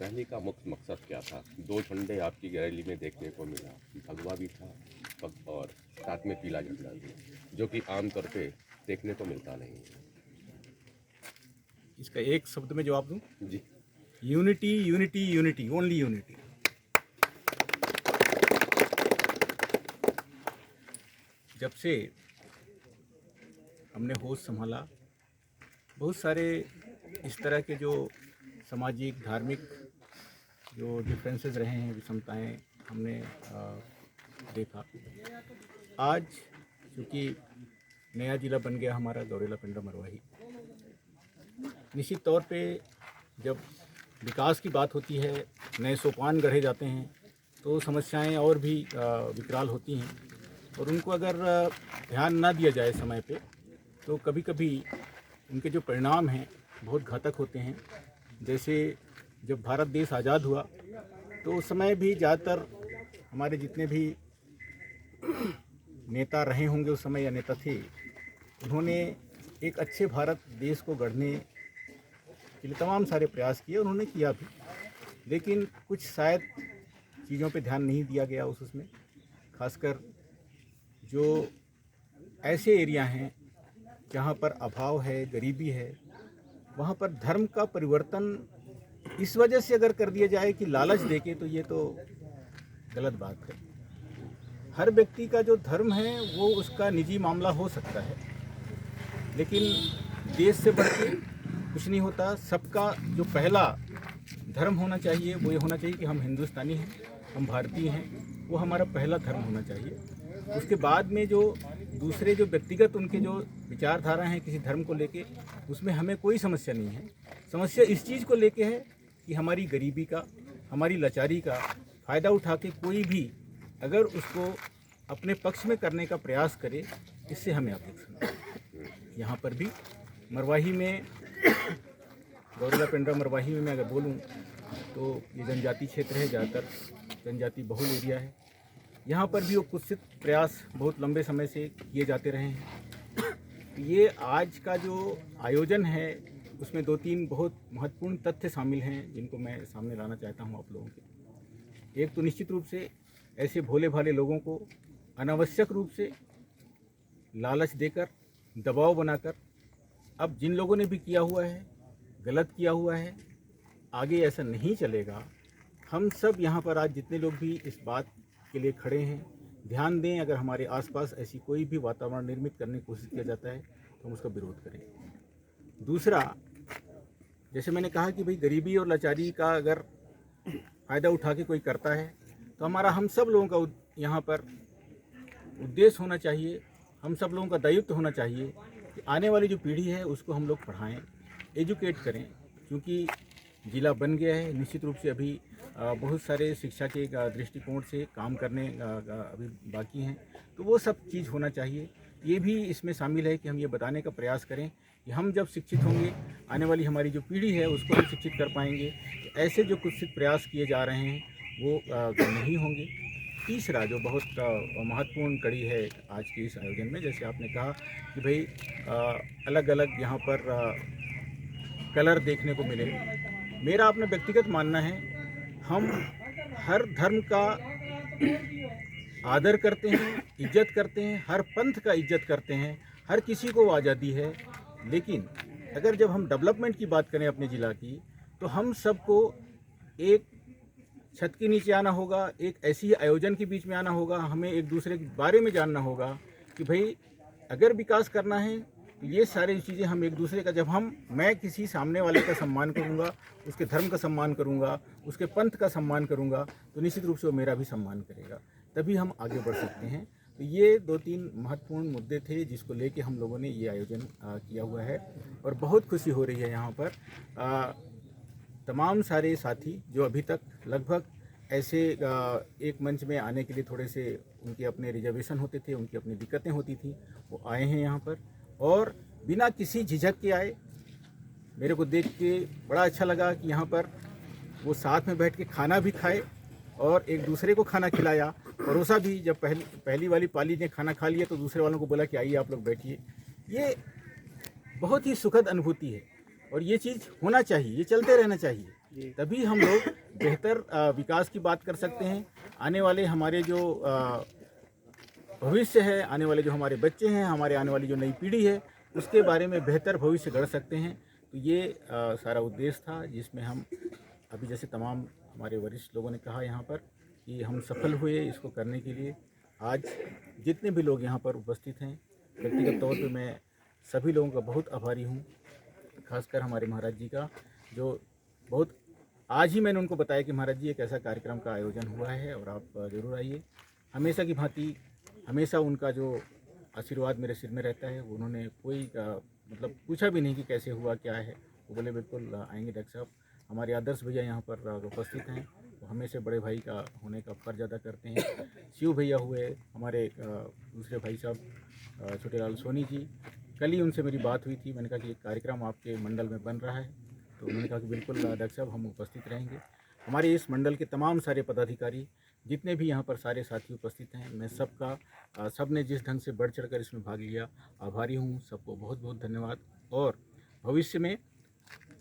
Rally का मुख्य मकसद क्या था? 2 झंडे आपकी रैली में देखने को मिला, भगवा भी था और साथ में पीला झंडा भी, जो कि आमतौर पे देखने को मिलता नहीं है। इसका एक शब्द में जवाब दूं, जी। Unity unity unity, only unity. जब से हमने होश संभाला, बहुत सारे इस तरह के जो सामाजिक धार्मिक जो डिफरेंसेस रहे हैं, विषमताएं हमने देखा। आज चूँकि नया ज़िला बन गया हमारा गौरेला पिंडा मरवाही, निश्चित तौर पे जब विकास की बात होती है, नए सोपान गढ़े जाते हैं, तो समस्याएं और भी विकराल होती हैं और उनको अगर ध्यान ना दिया जाए समय पे, तो कभी कभी उनके जो परिणाम हैं बहुत घातक होते हैं। जैसे जब भारत देश आज़ाद हुआ तो उस समय भी ज़्यादातर हमारे जितने भी नेता रहे होंगे उस समय या नेता थे, उन्होंने एक अच्छे भारत देश को गढ़ने के लिए तमाम सारे प्रयास किए, उन्होंने किया भी, लेकिन कुछ शायद चीज़ों पे ध्यान नहीं दिया गया उसमें। खासकर जो ऐसे एरिया हैं जहाँ पर अभाव है, गरीबी है, वहाँ पर धर्म का परिवर्तन इस वजह से अगर कर दिया जाए कि लालच देके, तो ये तो गलत बात है। हर व्यक्ति का जो धर्म है वो उसका निजी मामला हो सकता है, लेकिन देश से बढ़ के कुछ नहीं होता। सबका जो पहला धर्म होना चाहिए वो ये होना चाहिए कि हम हिंदुस्तानी हैं, हम भारतीय हैं, वो हमारा पहला धर्म होना चाहिए। उसके बाद में जो दूसरे जो व्यक्तिगत उनके जो विचारधारा हैं किसी धर्म को लेके, उसमें हमें कोई समस्या नहीं है। समस्या इस चीज़ को लेके है कि हमारी गरीबी का, हमारी लाचारी का फ़ायदा उठा के कोई भी अगर उसको अपने पक्ष में करने का प्रयास करे, इससे हमें अपेक्षा है। यहाँ पर भी मरवाही में, गौरेला पिंडा मरवाही में मैं अगर बोलूँ तो ये जनजाति क्षेत्र है, ज़्यादातर जनजाति बहुल एरिया है। यहाँ पर भी वो कुत्सित प्रयास बहुत लंबे समय से किए जाते रहे हैं। ये आज का जो आयोजन है उसमें 2-3 बहुत महत्वपूर्ण तथ्य शामिल हैं जिनको मैं सामने लाना चाहता हूँ आप लोगों के। एक तो निश्चित रूप से ऐसे भोले भाले लोगों को अनावश्यक रूप से लालच देकर, दबाव बनाकर, अब जिन लोगों ने भी किया हुआ है, गलत किया हुआ है, आगे ऐसा नहीं चलेगा। हम सब यहाँ पर आज जितने लोग भी इस बात के लिए खड़े हैं, ध्यान दें। अगर हमारे आसपास ऐसी कोई भी वातावरण निर्मित करने की कोशिश किया जाता है तो हम उसका विरोध करें। दूसरा, जैसे मैंने कहा कि भाई गरीबी और लाचारी का अगर फ़ायदा उठा के कोई करता है तो हमारा हम सब लोगों का यहाँ पर उद्देश्य होना चाहिए, हम सब लोगों का दायित्व होना चाहिए कि आने वाली जो पीढ़ी है उसको हम लोग पढ़ाएं, एजुकेट करें। क्योंकि ज़िला बन गया है, निश्चित रूप से अभी बहुत सारे शिक्षा के दृष्टिकोण से काम करने अभी बाकी हैं, तो वो सब चीज़ होना चाहिए। ये भी इसमें शामिल है कि हम ये बताने का प्रयास करें कि हम जब शिक्षित होंगे, आने वाली हमारी जो पीढ़ी है उसको हम शिक्षित कर पाएंगे। ऐसे जो कुछ प्रयास किए जा रहे हैं वो नहीं होंगे। तीसरा जो बहुत महत्वपूर्ण कड़ी है आज के इस आयोजन में, जैसे आपने कहा कि भाई अलग अलग यहाँ पर कलर देखने को मिले। मेरा अपना व्यक्तिगत मानना है, हम हर धर्म का आदर करते हैं, इज्जत करते हैं, हर पंथ का इज्जत करते हैं, हर किसी को आज़ादी है। लेकिन अगर जब हम डेवलपमेंट की बात करें अपने ज़िला की, तो हम सबको एक छत के नीचे आना होगा, एक ऐसी ही आयोजन के बीच में आना होगा। हमें एक दूसरे के बारे में जानना होगा कि भाई अगर विकास करना है तो ये सारी चीज़ें हम एक दूसरे का, मैं किसी सामने वाले का सम्मान करूँगा, उसके धर्म का सम्मान करूँगा, उसके पंथ का सम्मान करूँगा, तो निश्चित रूप से वो मेरा भी सम्मान करेगा, तभी हम आगे बढ़ सकते हैं। तो ये 2-3 महत्वपूर्ण मुद्दे थे जिसको लेके हम लोगों ने ये आयोजन किया हुआ है और बहुत खुशी हो रही है। यहाँ पर तमाम सारे साथी जो अभी तक लगभग ऐसे एक मंच में आने के लिए थोड़े से उनके अपने रिजर्वेशन होते थे, उनकी अपनी दिक्कतें होती थी, वो आए हैं यहाँ पर और बिना किसी झिझक के आए। मेरे को देख के बड़ा अच्छा लगा कि यहाँ पर वो साथ में बैठ के खाना भी खाए और एक दूसरे को खाना खिलाया, परोसा भी। जब पहली वाली पाली ने खाना खा लिया तो दूसरे वालों को बोला कि आइए आप लोग बैठिए। ये बहुत ही सुखद अनुभूति है और ये चीज़ होना चाहिए, ये चलते रहना चाहिए। तभी हम लोग बेहतर विकास की बात कर सकते हैं। आने वाले हमारे जो भविष्य है, आने वाले जो हमारे बच्चे हैं, हमारे आने वाली जो नई पीढ़ी है, उसके बारे में बेहतर भविष्य गढ़ सकते हैं। तो ये सारा उद्देश्य था, जिसमें हम अभी जैसे तमाम हमारे वरिष्ठ लोगों ने कहा यहाँ पर कि हम सफल हुए इसको करने के लिए। आज जितने भी लोग यहाँ पर उपस्थित हैं, व्यक्तिगत तौर पे मैं सभी लोगों का बहुत आभारी हूँ, खासकर हमारे महाराज जी का, जो बहुत आज ही मैंने उनको बताया कि महाराज जी एक ऐसा कार्यक्रम का आयोजन हुआ है और आप ज़रूर आइए। हमेशा की भांति हमेशा उनका जो आशीर्वाद मेरे सिर में रहता है। उन्होंने कोई मतलब पूछा भी नहीं कि कैसे हुआ क्या है, वो बोले बिल्कुल आएंगे डॉक्टर साहब। हमारे आदर्श भैया यहाँ पर उपस्थित हैं, वो हमेशा बड़े भाई का होने का फर्ज अदा करते हैं। शिव भैया हुए, हमारे दूसरे भाई साहब छोटेलाल सोनी जी, कल ही उनसे मेरी बात हुई थी। मैंने कहा कि एक कार्यक्रम आपके मंडल में बन रहा है, तो उन्होंने कहा कि बिल्कुल डॉक्टर साहब हम उपस्थित रहेंगे। हमारे इस मंडल के तमाम सारे पदाधिकारी, जितने भी यहाँ पर सारे साथी उपस्थित हैं, मैं सबका सब ने जिस ढंग से बढ़ चढ़कर इसमें भाग लिया, आभारी हूँ। सबको बहुत बहुत धन्यवाद। और भविष्य में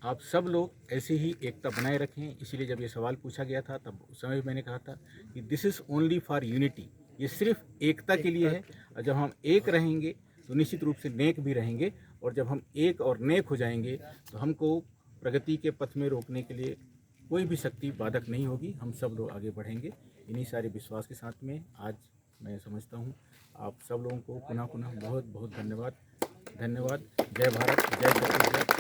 आप सब लोग ऐसे ही एकता बनाए रखें। इसीलिए जब ये सवाल पूछा गया था, तब उस समय मैंने कहा था कि this is only for unity, ये सिर्फ एकता के लिए है। और जब हम एक रहेंगे तो निश्चित रूप से नेक भी रहेंगे, और जब हम एक और नेक हो जाएंगे तो हमको प्रगति के पथ में रोकने के लिए कोई भी शक्ति बाधक नहीं होगी। हम सब लोग आगे बढ़ेंगे। इन्हीं सारे विश्वास के साथ में आज मैं समझता हूँ आप सब लोगों को पुनः पुनः बहुत बहुत धन्यवाद। धन्यवाद। जय भारत, जय छत्तीसगढ़।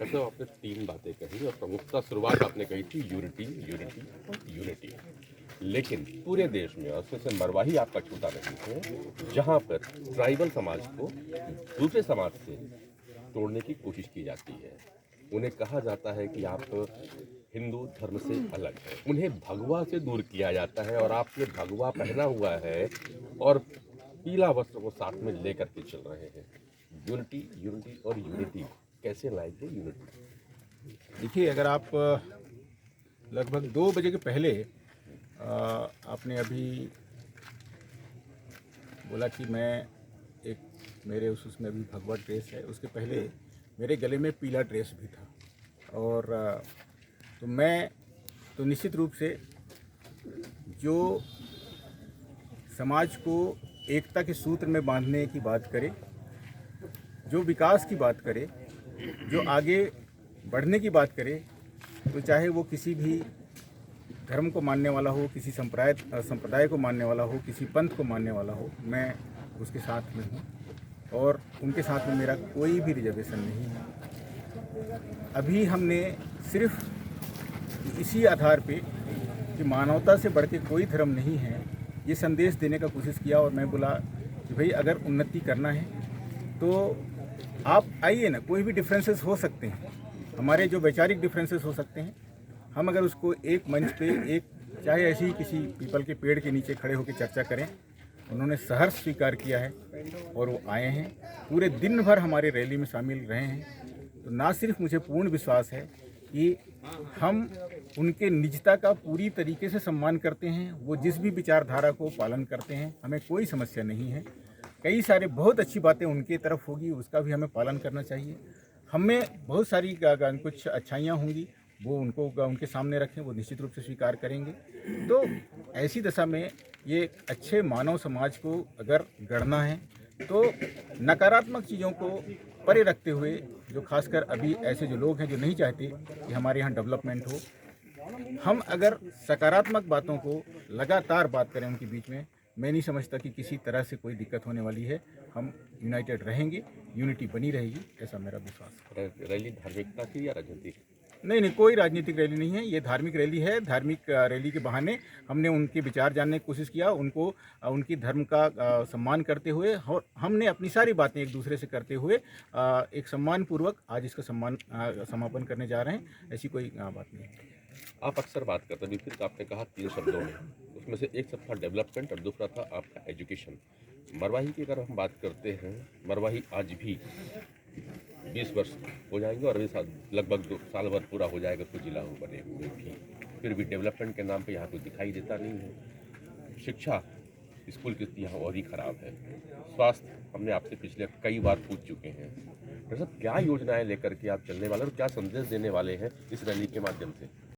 ऐसे आपने 3 बातें कही और प्रमुखता शुरुआत आपने कही थी यूनिटी, यूनिटी और यूनिटी। लेकिन पूरे देश में और उसमें से मरवाही आपका छूटा नहीं है, जहाँ पर ट्राइबल समाज को दूसरे समाज से तोड़ने की कोशिश की जाती है। उन्हें कहा जाता है कि आप हिंदू धर्म से अलग है, उन्हें भगवा से दूर किया जाता है, और आपने भगवा पहना हुआ है और पीला वस्त्र को साथ में लेकर के चल रहे हैं। यूनिटी, यूनिटी और यूनिटी कैसे लाएंगे यूनिटी? देखिए, अगर आप लगभग 2 बजे के पहले आपने अभी बोला कि मैं एक मेरे उसमें अभी भगवा ड्रेस है, उसके पहले मेरे गले में पीला ड्रेस भी था। और तो मैं तो निश्चित रूप से जो समाज को एकता के सूत्र में बांधने की बात करे, जो विकास की बात करे, जो आगे बढ़ने की बात करे, तो चाहे वो किसी भी धर्म को मानने वाला हो, किसी संप्रदाय को मानने वाला हो, किसी पंथ को मानने वाला हो, मैं उसके साथ में हूँ और उनके साथ में मेरा कोई भी रिजर्वेशन नहीं है। अभी हमने सिर्फ इसी आधार पे कि मानवता से बढ़ के कोई धर्म नहीं है, ये संदेश देने का कोशिश किया। और मैं बोला कि भाई अगर उन्नति करना है तो आप आइए ना, कोई भी डिफरेंसेस हो सकते हैं, हमारे जो वैचारिक डिफरेंसेस हो सकते हैं, हम अगर उसको एक मंच पे एक चाहे ऐसे ही किसी पीपल के पेड़ के नीचे खड़े होकर चर्चा करें। उन्होंने सहर्ष स्वीकार किया है और वो आए हैं, पूरे दिन भर हमारे रैली में शामिल रहे हैं। तो ना सिर्फ मुझे पूर्ण विश्वास है कि हम उनके निजता का पूरी तरीके से सम्मान करते हैं, वो जिस भी विचारधारा को पालन करते हैं, हमें कोई समस्या नहीं है। कई सारे बहुत अच्छी बातें उनके तरफ होगी, उसका भी हमें पालन करना चाहिए। हमें बहुत सारी कुछ अच्छाइयाँ होंगी, वो उनको उनके सामने रखें, वो निश्चित रूप से स्वीकार करेंगे। तो ऐसी दशा में ये अच्छे मानव समाज को अगर गढ़ना है तो नकारात्मक चीज़ों को परे रखते हुए, जो खासकर अभी ऐसे जो लोग हैं जो नहीं चाहते कि हमारे यहाँ डेवलपमेंट हो, हम अगर सकारात्मक बातों को लगातार बात करें उनके बीच में, मैं नहीं समझता कि किसी तरह से कोई दिक्कत होने वाली है। हम यूनाइटेड रहेंगे, यूनिटी बनी रहेगी, ऐसा मेरा विश्वास है। रैली धार्मिकता की या राजनीतिक? नहीं, कोई राजनीतिक रैली नहीं है, ये धार्मिक रैली है। धार्मिक रैली के बहाने हमने उनके विचार जानने की कोशिश किया, उनको उनकी धर्म का सम्मान करते हुए, और हमने अपनी सारी बातें एक दूसरे से करते हुए एक सम्मानपूर्वक आज इसका समापन करने जा रहे हैं। ऐसी कोई बात नहीं है। आप अक्सर बात करते हैं, फिर आपने कहा 3 शब्दों में, उसमें से एक शब्द था डेवलपमेंट और दूसरा था आपका एजुकेशन। मरवाही की अगर हम बात करते हैं, मरवाही आज भी 20 वर्ष हो जाएंगे और अभी लगभग 2 साल भर पूरा हो जाएगा उसको जिला बने हुए भी, फिर भी डेवलपमेंट के नाम पे यहाँ कोई दिखाई देता नहीं है। शिक्षा स्कूल की स्थिति यहाँ और ही खराब है। स्वास्थ्य हमने आपसे पिछले कई बार पूछ चुके हैं। डॉक्टर साहब, क्या योजनाएं लेकर के आप चलने वाले और क्या संदेश देने वाले हैं इस रैली के माध्यम से?